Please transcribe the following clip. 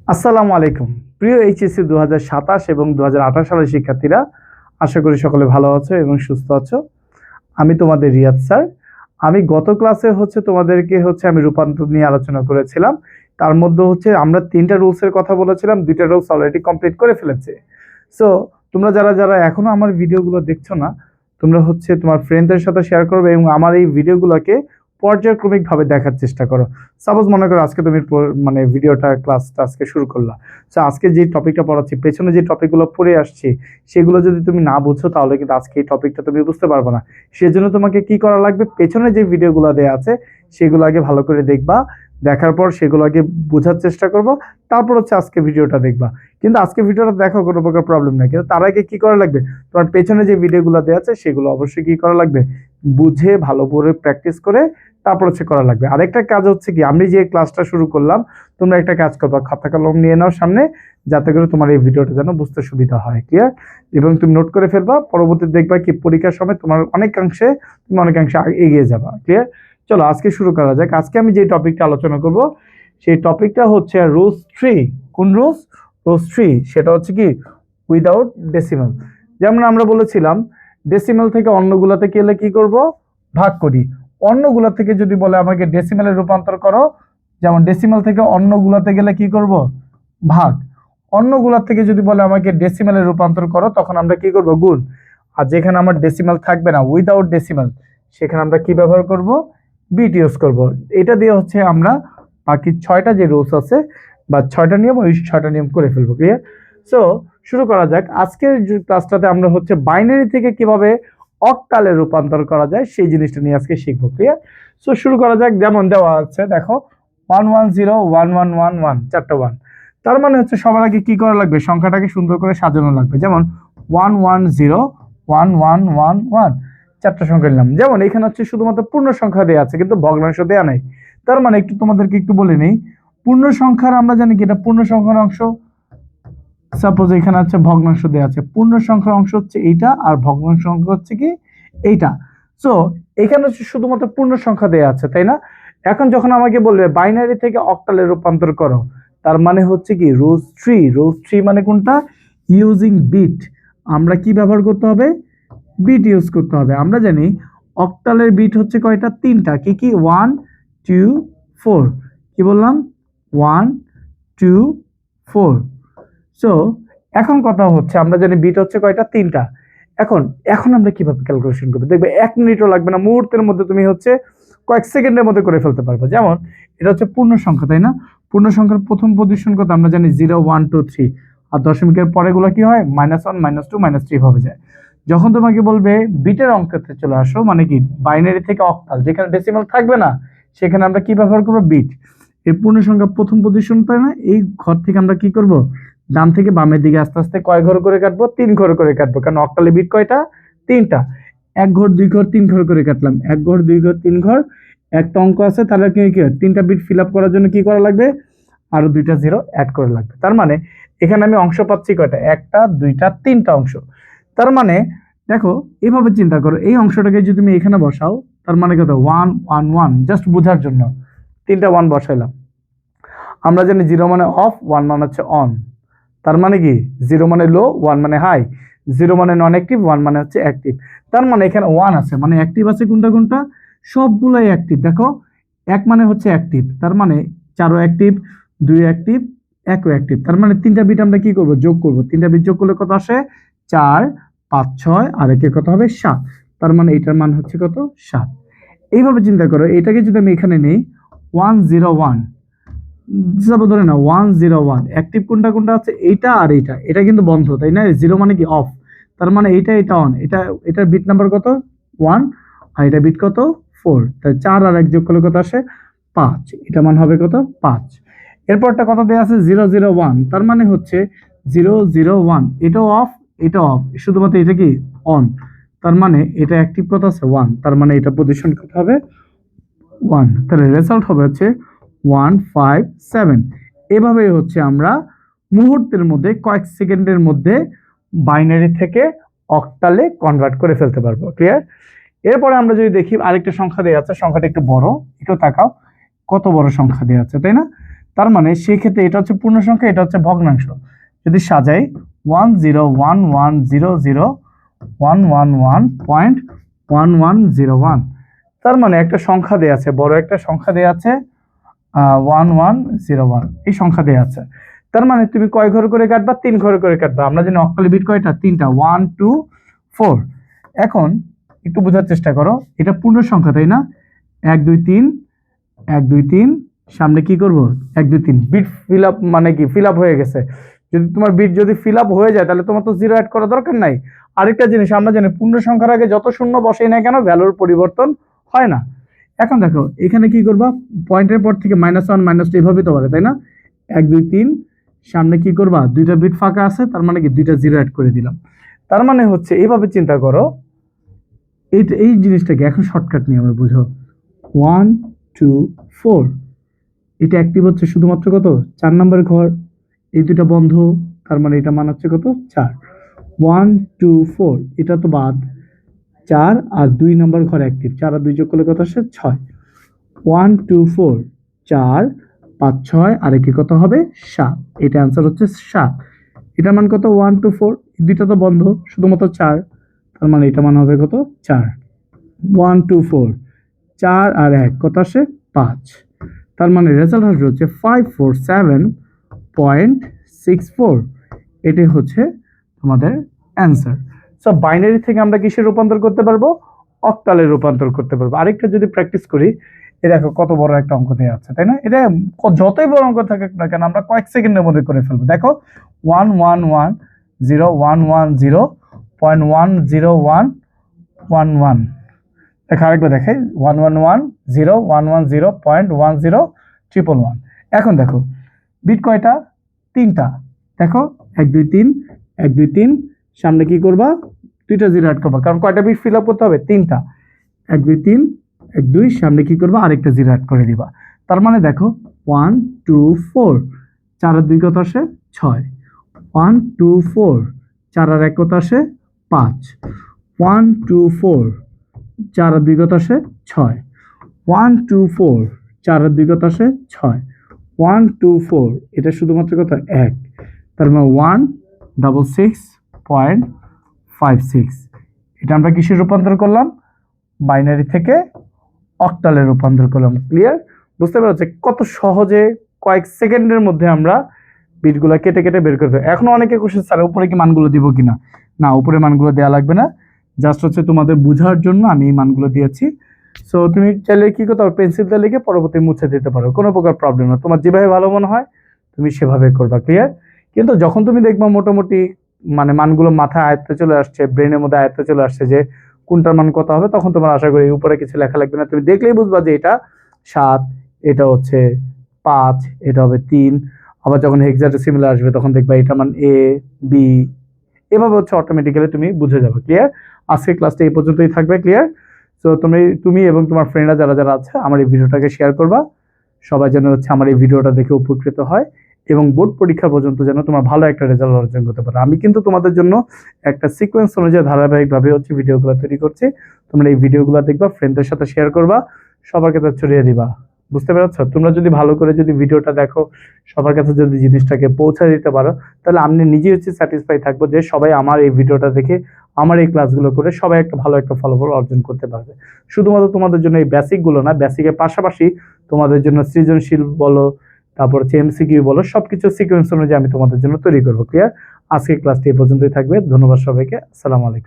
আসসালামু আলাইকুম। প্রিয় এইচএসসি 2027 এবং 2028 সালের শিক্ষার্থীরা, আশা করি সকলে ভালো আছো এবং সুস্থ আছো। আমি তোমাদের রিয়াদ স্যার। আমি গত ক্লাসে তোমাদেরকে আমি রূপান্তর নিয়ে আলোচনা করেছিলাম। তার মধ্যে আমরা 3টা রুলসের কথা বলেছিলাম, 2টা রুলস অলরেডি কমপ্লিট করে ফেলেছে। সো তোমরা যারা যারা এখনো আমার ভিডিওগুলো দেখছো না, তোমরা তোমার ফ্রেন্ডদের সাথে শেয়ার করবে এবং আমার এই ভিডিওগুলোকে পর্যায়ক্রমিকভাবে দেখার চেষ্টা করো। সাপোজ মনে করো আজকে তুমি মানে ভিডিওটা ক্লাসটা আজকে শুরু করলা। সো আজকে যে টপিকটা পড়াচ্ছি, পেছনে যে টপিকগুলো পড়ে আসছি, সেগুলো যদি তুমি না বুঝো তাহলে কিন্তু আজকে এই টপিকটা তুমি বুঝতে পারবে না। সেজন্য তোমাকে কি করা লাগবে, পেছনে যে ভিডিওগুলো দেওয়া আছে সেগুলো আগে ভালো করে দেখবা। দেখার পর সেগুলো আগে বোঝার চেষ্টা করবো, তারপর আজকে ভিডিওটা দেখবা। কিন্তু আজকে ভিডিওটা দেখো, কোনো প্রকার প্রবলেম নেই, কিন্তু তার আগে কি করা লাগবে, তোমার পেছনে যে ভিডিওগুলো দেওয়া আছে সেগুলো অবশ্যই কি করা লাগবে, বুঝে ভালো করে প্র্যাকটিস করে তারপর করা লাগবে। আরেকটা কাজ কি, আমি যে ক্লাসটা শুরু করলাম, তোমরা একটা কাজ করবা, খাতা কলম নিয়ে নাও সামনে, যাতে করে তোমার এই ভিডিওটা যেন বুঝতে সুবিধা হয়। ক্লিয়ার? এবং তুমি নোট করে ফেলবা, পরবর্তীতে দেখবা কি পরীক্ষার সময় তুমি অনেকাংশে এগিয়ে যাবা। ক্লিয়ার? চলো আজকে শুরু করা যাক। আজকে আমি যে টপিকটা আলোচনা করব, সেই টপিকটা হচ্ছে রুলস 3। কোন রুলস? রুলস 3। সেটা কি, উইদাউট ডেসিমাল। যেমন আমরা বলেছিলাম, ডেসিমাল থেকে অন্যগুলাতে গেলে কি করব, ভাগ করি। অন্যগুলা থেকে যদি বলে আমাকে ডেসিমালে রূপান্তর করো, যেমন ডেসিমাল থেকে অন্যগুলাতে গেলে কি করব, ভাগ। অন্যগুলা থেকে যদি বলে আমাকে ডেসিমালে রূপান্তর করো, তখন আমরা কি করব, গুণ। আর যেখানে আমার ডেসিমাল থাকবে না, উইদাউট ডেসিমাল, সেখানে আমরা কি ব্যবহার করব, বিট ইউজ করব। এটা দিয়ে আমরা বাকি 6টা যে রুলস আছে বা 6টা নিয়ম, ওই 6টা নিয়ম করে ফেলবো। ক্লিয়ার? সো শুরু করা যাক। আজকের ক্লাসটাতে আমরা বাইনারি থেকে কিভাবে অক্টালে রূপান্তর করা যায় সেই জিনিসটা নিয়ে আজকে শিখবো। ক্লিয়ার? সো শুরু করা যাক। যেমন দেওয়া আছে, দেখো 1101111, 4টা 1। তার মানে সবার আগে কি করা লাগবে, সংখ্যাটাকে সুন্দর করে সাজানো লাগবে। যেমন 1101111, 4টা সংখ্যা নিলাম। যেমন এখানে শুধুমাত্র পূর্ণ সংখ্যা দেওয়া আছে, কিন্তু ভগ্নাংশ দেওয়া নাই। তার মানে তোমাদেরকে একটু বলে নেই, পূর্ণ সংখ্যার আমরা জানি কি এটা পূর্ণ সংখ্যার অংশ। সাপোজ এখানে ভগ্নাংশ দেওয়া আছে, পূর্ণ সংখ্যার অংশ এইটা, আর ভগ্নাংশ অংশ কি এইটা। সো এখানে শুধুমাত্র পূর্ণ সংখ্যা দেওয়া আছে, তাই না? এখন যখন আমাকে বলবে বাইনারি থেকে অক্টালে রূপান্তর করো, তার মানে কি, রুলস 3। রুলস 3 মানে কোনটা, ইউজিং বিট। আমরা কি ব্যবহার করতে হবে, বিট ইউজ করতে হবে। আমরা জানি অক্টালের বিট কয়টা, 3টা। কি কি? 1 2 4। কি বললাম? 1 2 4। সো এখন কথা আমরা জানি বিট কয়টা, 3টা। এখন এখন আমরা কিভাবে ক্যালকুলেশন করবো, দেখবে 1 মিনিটও লাগবে না, মুহূর্তের মধ্যে তুমি কয়েক সেকেন্ডের মধ্যে করে ফেলতে পারবে। যেমন এটা পূর্ণ সংখ্যা, তাই না? পূর্ণ সংখ্যার প্রথম পজিশন কত আমরা জানি, 0 1 2 3। আর দশমিকের পরে গুলো কি হয়, -1 -2 -3 ভাবে যায়। যখন তোমাকে বলবে বিটের অঙ্কতে চলে আসো, মানে কি বাইনারি থেকে অক্টাল, যেখানে ডেসিমাল থাকবে না, সেখানে আমরা কি ব্যবহার করবো, বিট। এই পূর্ণ সংখ্যা প্রথম পজিশন, তাই না? এই ঘর থেকে আমরা কি করব, ডান থেকে বামের দিকে আস্তে আস্তে কয় ঘর করে কাটবো, 3 ঘর করে কাটবো। কারণ অক্টালে বিট কয়টা, 3টা। 1 ঘর 2 ঘর 3 ঘর করে কাটলাম। 1 ঘর 2 ঘর 3 ঘর, একটা অঙ্ক আছে, তাহলে কি 3টা বিট ফিল আপ করার জন্য কি করা লাগবে, আরো 2টা জিরো অ্যাড করে লাগবে। তার মানে এখানে আমি অংশ পাচ্ছি কয়টা, 1টা 2টা 3টা অংশ। তার মানে দেখো, এভাবে চিন্তা করো, এই অংশটাকে যদি তুমি এখানে বসাও, তার মানে কত, 1 1 1। জাস্ট বোঝার জন্য 3টা 1 বসাইলাম। আমরা জানি 0 মানে অফ, 1 মানে অন। তার মানে কি, 0 মানে লো, 1 মানে হাই। 0 মানে নন অ্যাক্টিভ, 1 মানে অ্যাক্টিভ। তার মানে এখানে 1 আছে, মানে অ্যাক্টিভ আছে কোনটা কোনটা, সবগুলাই অ্যাক্টিভ। দেখো 1 মানে অ্যাক্টিভ, তার মানে 4ও অ্যাক্টিভ, 2 অ্যাক্টিভ, 1ও অ্যাক্টিভ। তার মানে 3টা বিট আমরা কি করব, যোগ করব। 3টা বিট যোগ করলে কত আসে, 4 5 6, আর একে কত হবে, 7। তার মানে এটার মান কত, 7। এইভাবে চিন্তা করো, এটাকে যদি আমি এখানে নেই 101, ধরে না 101, অ্যাক্টিভ কোনটা কোনটা আছে, এইটা আর এইটা। এটা কিন্তু বন্ধ, তাই না? 0 মানে কি অফ। তার মানে এটা অন। এটার বিট নাম্বার কত, 1, আর এটা বিট কত, 4। তাই 4 আর 1 যোগ করলে কত আসে, 5। এটা মান হবে কত, 5। এরপরটা কত দেয়া আছে, 001। তার মানে 001, এটাও অফ, এটাও অফ, শুধুমাত্র এটা কি অন। তার মানে এটা অ্যাক্টিভ কত আছে, 1। তার মানে এটা পজিশন কত হবে, 1। তাহলে রেজাল্ট হবে 157। এভাবেই আমরা মুহূর্তের মধ্যে, কয়েক সেকেন্ডের মধ্যে বাইনারি থেকে অক্টালে কনভার্ট করে ফেলতে পারবো। ক্লিয়ার? এরপরে আমরা যদি দেখি আরেকটা সংখ্যা দেওয়া আছে, সংখ্যাটা একটু বড়, একটু তাকাও, কত বড় সংখ্যা দেওয়া আছে, তাই না? তার মানে সেই ক্ষেত্রে এটা হচ্ছে পূর্ণ সংখ্যা, এটা হচ্ছে ভগ্নাংশ। যদি সাজাই 10111011.1101, তার মানে একটা সংখ্যা দেয়া আছে, বড় একটা সংখ্যা দেয়া আছে 1101, এই সংখ্যা দেয়া আছে। তার মানে তুমি কয় ঘর করে কাটবা? 3 ঘর করে কাটবা। আমরা জানি অক্টালে বিট কয়টা? 3টা, 1 2 4। এখন একটু বোঝার চেষ্টা করো, এটা পূর্ণ সংখ্যা তাই না? 1 2 3 1 2 3, সামনে কি করব? 1 2 3, বিট ফিল আপ মানে কি? ফিল আপ হয়ে গেছে। যদি তোমার বিট যদি ফিল আপ হয়ে যায় তাহলে তোমার তো জিরো অ্যাড করা দরকার নাই। আরেকটা জিনিস আমরা জানি পূর্ণ সংখ্যার আগে যত শূন্য বসেই না কেন ভ্যালুর পরিবর্তন হয় না। এখন দেখো এখানে কি করবা? পয়েন্টের পর থেকে -1 -2 এভাবে তো পারে তাই না? 1 2 3, সামনে কি করবা? দুইটা বিট ফাঁকা আছে, তার মানে কি দুইটা জিরো অ্যাড করে দিলাম। তার মানে হচ্ছে এইভাবে চিন্তা করো, এই জিনিসটাকে এখন শর্টকাট নিয়মে বুঝো। 1 2 4, এটা অ্যাক্টিভ হচ্ছে শুধুমাত্র কত? 4 নম্বর ঘর, এই দুইটা বন্ধ, তার মানে এটা মান হচ্ছে কত? 4। 1 2 4, এটা তো বাদ, 4 আর 2 নম্বর ঘর অ্যাক্টিভ, 4 আর 2 যোগ করলে কত আসে? 6। 1 2 4, 4 5 6 আর একে কত হবে? 7। এটা অ্যান্সার হচ্ছে 7। এটার মান কত? 1 2 4, দুইটা তো বন্ধ, শুধুমাত্র 4, তার মানে এটা মান হবে কত? 4। 1 2 4, 4 আর 1 কত আসে? 5। তার মানে রেজাল্ট আসবে হচ্ছে 547.64। এটাই হচ্ছে তোমাদের অ্যান্সার। সো বাইনারি থেকে আমরা কিসে রূপান্তর করতে পারবো? অক্টালে রূপান্তর করতে পারবো। আরেকটা যদি প্র্যাকটিস করি, এ দেখো কত বড় একটা অঙ্ক দেওয়া আছে তাই না? এটা যতই বড় অঙ্ক থাকুক না কেন আমরা কয়েক সেকেন্ডের মধ্যে করে ফেলবো। দেখো 11101101111, দেখা আরেকবার দেখাই 111011011.1011। এখন দেখো বিট কয়টা? 3টা। দেখো 1 2 3 1 2 3, সামনে কি করবা? দুইটা জিরো অ্যাড করবা, কারণ কয়টা বিট ফিল আপ করতে হবে? 3টা। 1 2 3 1 2, সামনে কি করবা? আরেকটা জিরো অ্যাড করে দিবা। তার মানে দেখো 1 2 4, 4 আর 2 কত আসে? 6। 1 2 4, 4 আর 1 কত আসে? 5। 1 2 4, 4 আর 2 কত আসে? 6। 1 2 4, 4 আর 2 কত আসে? 6। 1 2 4, এটা শুধুমাত্র কত? 1, তার মানে 166.56। এটা আমরা কিসে রূপান্তর করলাম? বাইনারি থেকে অক্টালে রূপান্তর করলাম। ক্লিয়ার? বুঝতে পারছো কত সহজে কয়েক সেকেন্ডের মধ্যে আমরা বিটগুলো কেটে কেটে বের করতে। এখন অনেকে কোশ্চেন, স্যার উপরে কি মানগুলো দিব কিনা? না, উপরে মানগুলো দেওয়া লাগবে না, জাস্ট হচ্ছে তোমাদের বোঝার জন্য আমি এই মানগুলো দিয়েছি। সো তুমি চাইলে কি করতে পারো? পেন্সিল দিয়ে লিখে পরবর্তী মুছে দিতে পারো, কোনো প্রকার প্রবলেম না। তোমার যেভাবে ভালো মনে হয় তুমি সেভাবে করবা। ক্লিয়ার? কিন্তু যখন তুমি দেখবা মোটামুটি মানে মানগুলো মাথায় আয়ত্তে চলে আসছে, ব্রেনের মধ্যে আয়ত্তে চলে আসছে যে কোনটার মান কত হবে, তখন তোমার আশা করি উপরে কিছু লেখা লাগবে না, তুমি দেখলেই বুঝবা যে এটা 7, এটা হচ্ছে 5, এটা হবে 3। আবার যখন হেক্সাডেসিমালে আসবে তখন দেখবা এটা মান A B, এভাবে হচ্ছে অটোমেটিক্যালি তুমি বুঝে যাবে। ক্লিয়ার? আজকের ক্লাসটা এই পর্যন্তই থাকবে। ক্লিয়ার? তো তুমি এবং তোমার ফ্রেন্ডরা যারা যারা আছে আমার এই ভিডিওটাকে শেয়ার করবা, সবাই যেন হচ্ছে আমার এই ভিডিওটা দেখে উপকৃত হয় এবং বোর্ড পরীক্ষা পর্যন্ত যেন তোমার ভালো একটা রেজাল্ট অর্জন করতে পারো। আমি কিন্তু তোমাদের জন্য একটা সিকোয়েন্স অনুযায়ী ধারাবাহিকভাবে হচ্ছে ভিডিওগুলো তৈরি করছি। তোমরা এই ভিডিওগুলো দেখবা, ফ্রেন্ডদের সাথে শেয়ার করবা, সবার কাছে ছড়িয়ে দিবা। বুঝতে পেরেছো? তোমরা যদি ভালো করে যদি ভিডিওটা দেখো, সবার কাছে যদি জিনিসটাকে পৌঁছে দিতে পারো, তাহলে আমি নিজেই হচ্ছে স্যাটিসফাই থাকবো যে সবাই আমার এই ভিডিওটা দেখে, আমার এই ক্লাসগুলো করে সবাই একটা ভালো একটা ফলাফল অর্জন করতে পারবে। শুধুমাত্র তোমাদের জন্য এই বেসিকগুলো না, বেসিকের পাশাপাশি তোমাদের জন্য সৃজনশীল বলো, তারপর হচ্ছে এমসিকিউ বলো, সবকিছু সিকোয়েন্স অনুযায়ী আমি তোমাদের জন্য তৈরি করবো। ক্লিয়ার? আজকের ক্লাসটি এই পর্যন্তই থাকবে। ধন্যবাদ সবাইকে। আসসালামু আলাইকুম।